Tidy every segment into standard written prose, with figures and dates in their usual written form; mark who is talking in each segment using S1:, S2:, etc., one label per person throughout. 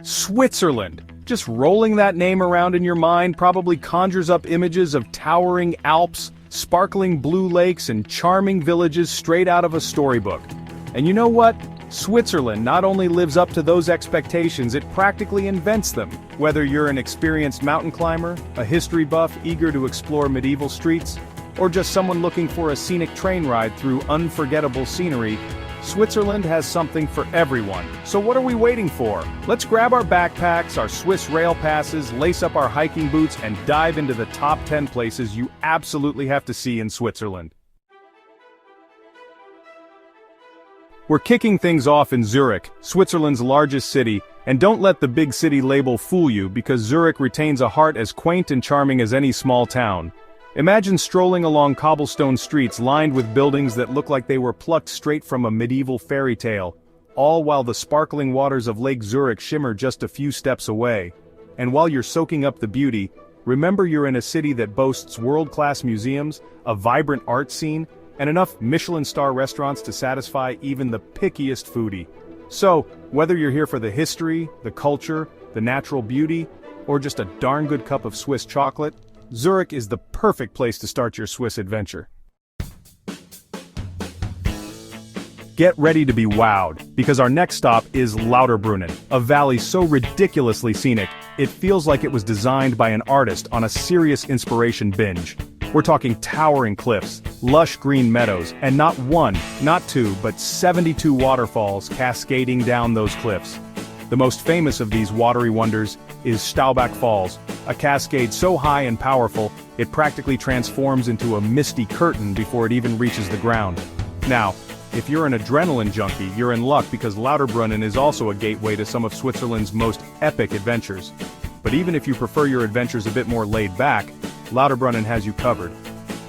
S1: Switzerland. Just rolling that name around in your mind probably conjures up images of towering Alps, sparkling blue lakes, and charming villages straight out of a storybook. And you know what? Switzerland not only lives up to those expectations, it practically invents them. Whether you're an experienced mountain climber, a history buff eager to explore medieval streets, or just someone looking for a scenic train ride through unforgettable scenery, Switzerland has something for everyone. So what are we waiting for? Let's grab our backpacks, our Swiss rail passes, lace up our hiking boots, and dive into the top 10 places you absolutely have to see in Switzerland. We're kicking things off in Zurich, Switzerland's largest city, and don't let the big city label fool you because Zurich retains a heart as quaint and charming as any small town. Imagine strolling along cobblestone streets lined with buildings that look like they were plucked straight from a medieval fairy tale, all while the sparkling waters of Lake Zurich shimmer just a few steps away. And while you're soaking up the beauty, remember you're in a city that boasts world-class museums, a vibrant art scene, and enough Michelin star restaurants to satisfy even the pickiest foodie. So, whether you're here for the history, the culture, the natural beauty, or just a darn good cup of Swiss chocolate, Zurich is the perfect place to start your Swiss adventure. Get ready to be wowed, because our next stop is Lauterbrunnen, a valley so ridiculously scenic, it feels like it was designed by an artist on a serious inspiration binge. We're talking towering cliffs, lush green meadows, and not one, not two, but 72 waterfalls cascading down those cliffs. The most famous of these watery wonders is Staubach Falls, a cascade so high and powerful, it practically transforms into a misty curtain before it even reaches the ground. Now, if you're an adrenaline junkie, you're in luck because Lauterbrunnen is also a gateway to some of Switzerland's most epic adventures. But even if you prefer your adventures a bit more laid back, Lauterbrunnen has you covered.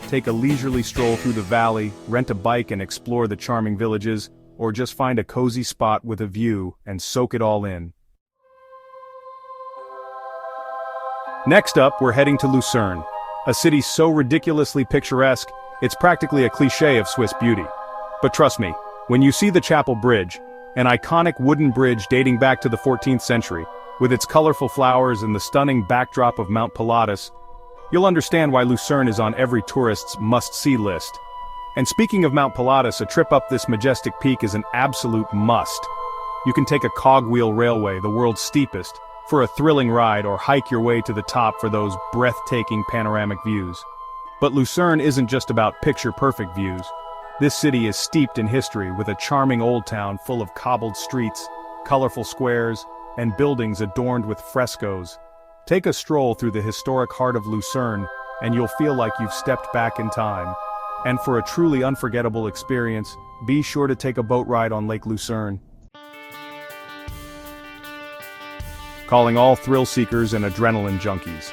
S1: Take a leisurely stroll through the valley, rent a bike and explore the charming villages, or just find a cozy spot with a view and soak it all in. Next up, we're heading to Lucerne, a city so ridiculously picturesque, it's practically a cliché of Swiss beauty. But trust me, when you see the Chapel Bridge, an iconic wooden bridge dating back to the 14th century, with its colorful flowers and the stunning backdrop of Mount Pilatus, you'll understand why Lucerne is on every tourist's must-see list. And speaking of Mount Pilatus, a trip up this majestic peak is an absolute must. You can take a cogwheel railway, the world's steepest, for a thrilling ride or hike your way to the top for those breathtaking panoramic views. But Lucerne isn't just about picture-perfect views. This city is steeped in history with a charming old town full of cobbled streets, colorful squares, and buildings adorned with frescoes. Take a stroll through the historic heart of Lucerne, and you'll feel like you've stepped back in time. And for a truly unforgettable experience, be sure to take a boat ride on Lake Lucerne. Calling all thrill seekers and adrenaline junkies.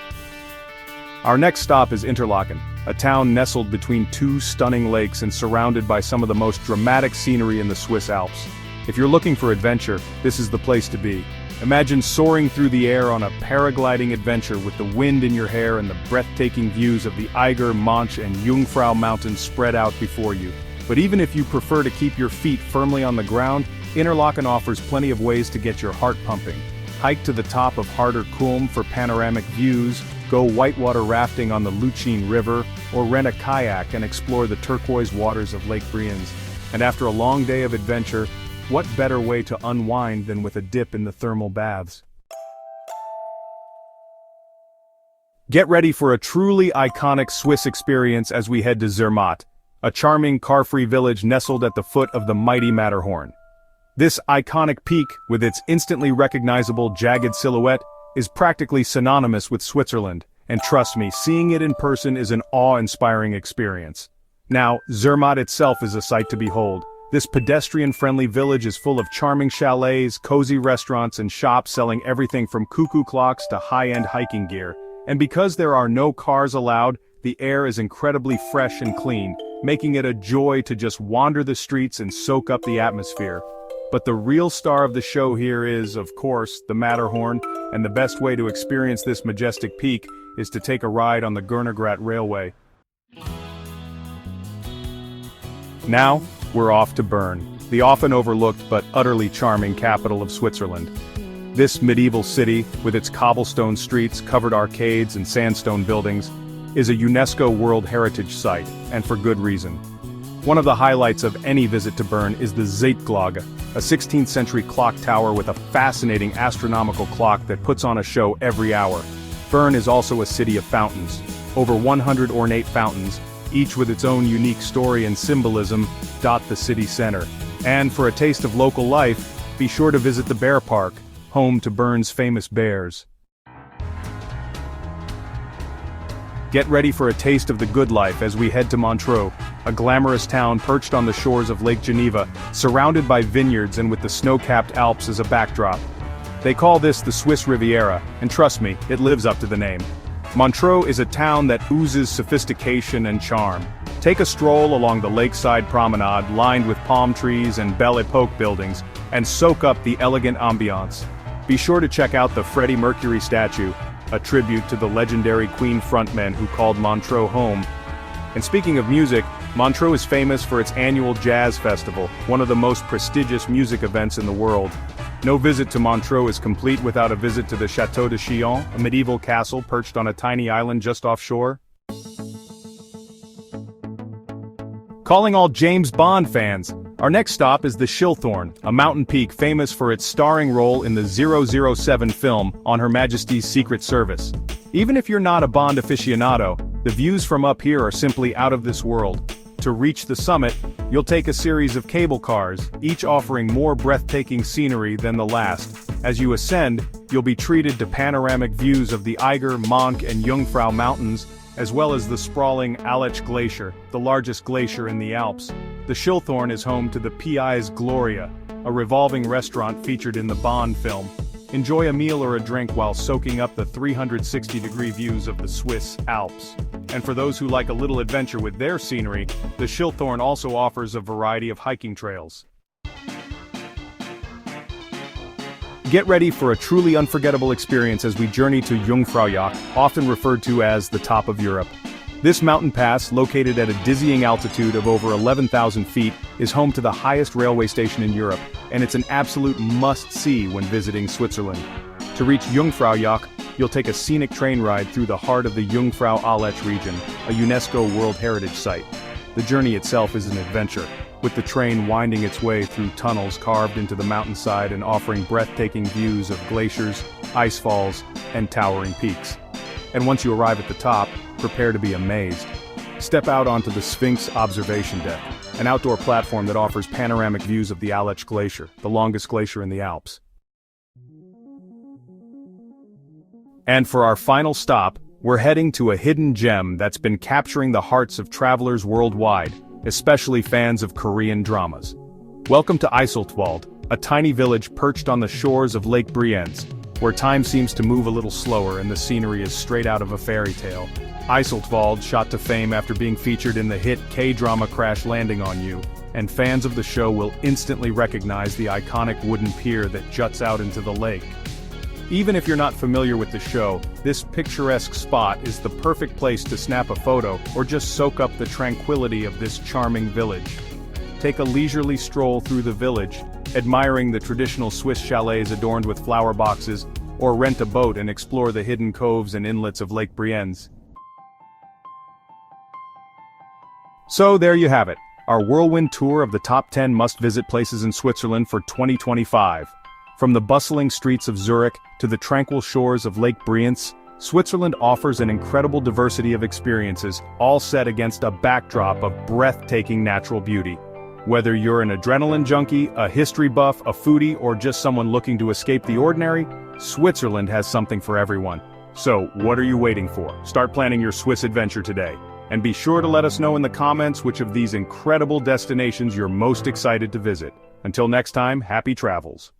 S1: Our next stop is Interlaken, a town nestled between two stunning lakes and surrounded by some of the most dramatic scenery in the Swiss Alps. If you're looking for adventure, this is the place to be. Imagine soaring through the air on a paragliding adventure with the wind in your hair and the breathtaking views of the Eiger, Monch, and Jungfrau mountains spread out before you. But even if you prefer to keep your feet firmly on the ground, Interlaken offers plenty of ways to get your heart pumping. Hike to the top of Harder Kulm for panoramic views, go whitewater rafting on the Lucerne River, or rent a kayak and explore the turquoise waters of Lake Brienz. And after a long day of adventure, what better way to unwind than with a dip in the thermal baths? Get ready for a truly iconic Swiss experience as we head to Zermatt, a charming car-free village nestled at the foot of the mighty Matterhorn. This iconic peak, with its instantly recognizable jagged silhouette, is practically synonymous with Switzerland, and trust me, seeing it in person is an awe-inspiring experience. Now, Zermatt itself is a sight to behold. This pedestrian-friendly village is full of charming chalets, cozy restaurants, and shops selling everything from cuckoo clocks to high-end hiking gear. And because there are no cars allowed, the air is incredibly fresh and clean, making it a joy to just wander the streets and soak up the atmosphere. But the real star of the show here is, of course, the Matterhorn, and the best way to experience this majestic peak is to take a ride on the Gernegrat Railway. Now, we're off to Bern, the often overlooked but utterly charming capital of Switzerland. This medieval city, with its cobblestone streets, covered arcades and sandstone buildings, is a UNESCO World Heritage Site, and for good reason. One of the highlights of any visit to Bern is the Zeitglocke, a 16th century clock tower with a fascinating astronomical clock that puts on a show every hour. Bern is also a city of fountains. Over 100 ornate fountains, each with its own unique story and symbolism, dot the city center. And for a taste of local life, be sure to visit the Bear Park, home to Bern's famous bears. Get ready for a taste of the good life as we head to Montreux, a glamorous town perched on the shores of Lake Geneva, surrounded by vineyards and with the snow-capped Alps as a backdrop. They call this the Swiss Riviera, and trust me, it lives up to the name. Montreux is a town that oozes sophistication and charm. Take a stroll along the lakeside promenade lined with palm trees and Belle Epoque buildings, and soak up the elegant ambiance. Be sure to check out the Freddie Mercury statue, a tribute to the legendary Queen frontman who called Montreux home. And speaking of music, Montreux is famous for its annual jazz festival, one of the most prestigious music events in the world. No visit to Montreux is complete without a visit to the Château de Chillon, a medieval castle perched on a tiny island just offshore. Calling all James Bond fans, our next stop is the Schilthorn, a mountain peak famous for its starring role in the 007 film On Her Majesty's Secret Service. Even if you're not a Bond aficionado, the views from up here are simply out of this world. To reach the summit, you'll take a series of cable cars, each offering more breathtaking scenery than the last. As you ascend, you'll be treated to panoramic views of the Eiger, Monch and Jungfrau mountains, as well as the sprawling Aletsch Glacier, the largest glacier in the Alps. The Schilthorn is home to the P.I.'s Gloria, a revolving restaurant featured in the Bond film. Enjoy a meal or a drink while soaking up the 360-degree views of the Swiss Alps. And for those who like a little adventure with their scenery, the Schilthorn also offers a variety of hiking trails. Get ready for a truly unforgettable experience as we journey to Jungfraujoch, often referred to as the Top of Europe. This mountain pass, located at a dizzying altitude of over 11,000 feet, is home to the highest railway station in Europe, and it's an absolute must-see when visiting Switzerland. To reach Jungfraujoch, you'll take a scenic train ride through the heart of the Jungfrau Aletsch region, a UNESCO World Heritage Site. The journey itself is an adventure, with the train winding its way through tunnels carved into the mountainside and offering breathtaking views of glaciers, ice falls, and towering peaks. And once you arrive at the top, prepare to be amazed. Step out onto the Sphinx Observation Deck, an outdoor platform that offers panoramic views of the Aletsch Glacier, the longest glacier in the Alps. And for our final stop, we're heading to a hidden gem that's been capturing the hearts of travelers worldwide, especially fans of Korean dramas. Welcome to Iseltwald, a tiny village perched on the shores of Lake Brienz, where time seems to move a little slower and the scenery is straight out of a fairy tale. Iseltwald shot to fame after being featured in the hit K-drama Crash Landing on You, and fans of the show will instantly recognize the iconic wooden pier that juts out into the lake. Even if you're not familiar with the show, this picturesque spot is the perfect place to snap a photo or just soak up the tranquility of this charming village. Take a leisurely stroll through the village, admiring the traditional Swiss chalets adorned with flower boxes, or rent a boat and explore the hidden coves and inlets of Lake Brienz. So there you have it, our whirlwind tour of the top 10 must-visit places in Switzerland for 2025. From the bustling streets of Zürich to the tranquil shores of Lake Brienz, Switzerland offers an incredible diversity of experiences, all set against a backdrop of breathtaking natural beauty. Whether you're an adrenaline junkie, a history buff, a foodie, or just someone looking to escape the ordinary, Switzerland has something for everyone. So, what are you waiting for? Start planning your Swiss adventure today. And be sure to let us know in the comments which of these incredible destinations you're most excited to visit. Until next time, happy travels.